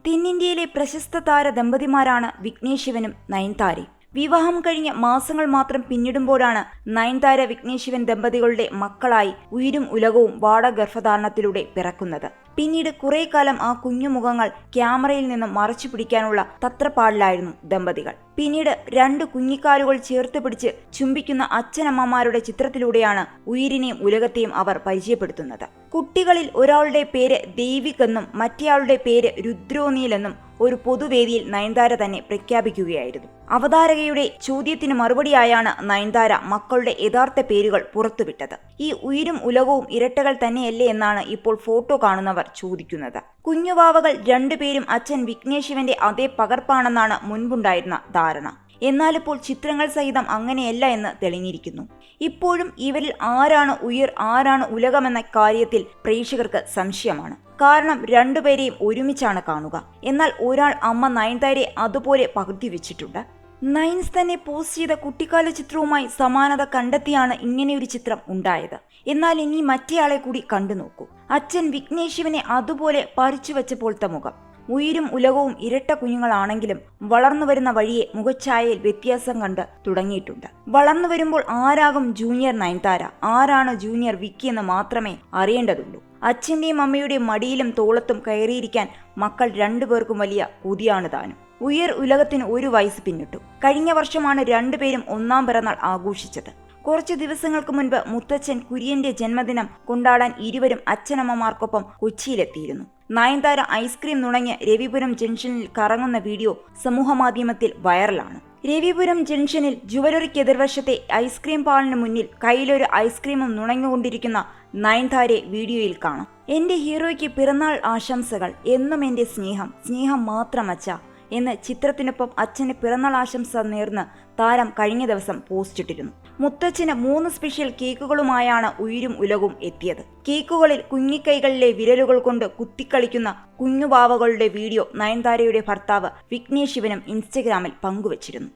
തെന്നിന്ത്യയിലെ പ്രശസ്ത താര ദമ്പതിമാരാണ് വിഘ്നേഷ് ശിവനും നയൻതാരയും. വിവാഹം കഴിഞ്ഞ് മാസങ്ങൾ മാത്രം പിന്നിടുമ്പോഴാണ് നയൻതാര വിഘ്നേഷ് ശിവൻ ദമ്പതികളുടെ മക്കളായി ഉയിരും ഉലകവും വാടഗർഭധാരണത്തിലൂടെ പിറക്കുന്നത്. പിന്നീട് കുറെ കാലം ആ കുഞ്ഞുമുഖങ്ങൾ ക്യാമറയിൽ നിന്നും മറച്ചു പിടിക്കാനുള്ള തത്രപ്പാടിലായിരുന്നു ദമ്പതികൾ. പിന്നീട് രണ്ട് കുഞ്ഞിക്കാലുകൾ ചേർത്ത് പിടിച്ച് ചുംബിക്കുന്ന അച്ഛനമ്മമാരുടെ ചിത്രത്തിലൂടെയാണ് ഉയിരിനെയും ഉലകത്തെയും അവർ പരിചയപ്പെടുത്തുന്നത്. കുട്ടികളിൽ ഒരാളുടെ പേര് ദൈവിക് എന്നും മറ്റേയാളുടെ പേര് രുദ്രോനീൽ എന്നും ഒരു പൊതുവേദിയിൽ നയൻതാര തന്നെ പ്രഖ്യാപിക്കുകയായിരുന്നു. അവതാരകയുടെ ചോദ്യത്തിന് മറുപടിയായാണ് നയൻതാര മക്കളുടെ യഥാർത്ഥ പേരുകൾ പുറത്തുവിട്ടത്. ഈ ഉയിരും ഉലകവും ഇരട്ടകൾ തന്നെയല്ലേ എന്നാണ് ഇപ്പോൾ ഫോട്ടോ കാണുന്നവർ ചോദിക്കുന്നത്. കുഞ്ഞുവാവകൾ രണ്ടുപേരും അച്ഛൻ വിഘ്നേഷ് ശിവന്റെ അതേ പകർപ്പാണെന്നാണ് മുൻപുണ്ടായിരുന്ന ധാരണ. എന്നാലിപ്പോൾ ചിത്രങ്ങൾ സഹിതം അങ്ങനെയല്ല എന്ന് തെളിഞ്ഞിരിക്കുന്നു. ഇപ്പോഴും ഇവരിൽ ആരാണ് ഉയിർ ആരാണ് ഉലകമെന്ന കാര്യത്തിൽ പ്രേക്ഷകർക്ക് സംശയമാണ്. കാരണം രണ്ടുപേരെയും ഒരുമിച്ചാണ് കാണുക. എന്നാൽ ഒരാൾ അമ്മ നയൻതാരയെ അതുപോലെ പകർത്തി വെച്ചിട്ടുണ്ട്. നയൻസ് തന്നെ പോസ്റ്റ് ചെയ്ത കുട്ടിക്കാല ചിത്രവുമായി സമാനത കണ്ടെത്തിയാണ് ഇങ്ങനെയൊരു ചിത്രം ഉണ്ടായത്. എന്നാൽ ഇനി മറ്റേയാളെ കൂടി കണ്ടു നോക്കൂ. അച്ഛൻ വിഘ്നേഷ് ശിവനെ അതുപോലെ പറിച്ചു വെച്ചപ്പോഴത്തെ മുഖം. ഉയിരും ഉലകവും ഇരട്ട കുഞ്ഞുങ്ങളാണെങ്കിലും വളർന്നു വരുന്ന വഴിയെ മുഖഛായയിൽ വ്യത്യാസം കണ്ട് തുടങ്ങിയിട്ടുണ്ട്. വളർന്നു വരുമ്പോൾ ആരാകും ജൂനിയർ നയൻതാര, ആരാണ് ജൂനിയർ വിക്കി എന്ന് മാത്രമേ അറിയേണ്ടതുള്ളൂ. അച്ഛൻ്റെയും അമ്മയുടെയും മടിയിലും തോളത്തും കയറിയിരിക്കാൻ മക്കൾ രണ്ടുപേർക്കും വലിയ കൊതിയാണ് താനും. ഉയർ ഉലകത്തിന് 1 വയസ്സ് പിന്നിട്ടു. കഴിഞ്ഞ വർഷമാണ് രണ്ടുപേരും 1ാം പിറന്നാൾ ആഘോഷിച്ചത്. കുറച്ചു ദിവസങ്ങൾക്ക് മുൻപ് മുത്തച്ഛൻ കുര്യന്റെ ജന്മദിനം കൊണ്ടാടാൻ ഇരുവരും അച്ഛനമ്മമാർക്കൊപ്പം കൊച്ചിയിലെത്തിയിരുന്നു. നയൻതാര ഐസ്ക്രീം നുണഞ്ഞ് രവിപുരം ജംഗ്ഷനിൽ കറങ്ങുന്ന വീഡിയോ സമൂഹമാധ്യമത്തിൽ വൈറലാണ്. രവിപുരം ജംഗ്ഷനിൽ ജുവലറിക്ക് എതിർവശത്തെ ഐസ്ക്രീം പാളിന് മുന്നിൽ കയ്യിലൊരു ഐസ്ക്രീമും നുണഞ്ഞുകൊണ്ടിരിക്കുന്ന നയൻതാരയെ വീഡിയോയിൽ കാണാം. എന്റെ ഹീറോയ്ക്ക് പിറന്നാൾ ആശംസകൾ, എന്നും എന്റെ സ്നേഹം മാത്രം അച്ഛാ എന്ന് ചിത്രത്തിനൊപ്പം അച്ഛന് പിറന്നാൾ ആശംസ നേർന്ന് താരം കഴിഞ്ഞ ദിവസം പോസ്റ്റിട്ടിരുന്നു. മുത്തച്ഛന് 3 സ്പെഷ്യൽ കേക്കുകളുമായാണ് ഉയിരും ഉലകവും എത്തിയത്. കേക്കുകളിൽ കുഞ്ഞിക്കൈകളിലെ വിരലുകൾ കൊണ്ട് കുത്തിക്കളിക്കുന്ന കുഞ്ഞുവാവകളുടെ വീഡിയോ നയൻതാരയുടെ ഭർത്താവ് വിഘ്നേഷ് ശിവനും ഇൻസ്റ്റഗ്രാമിൽ പങ്കുവച്ചിരുന്നു.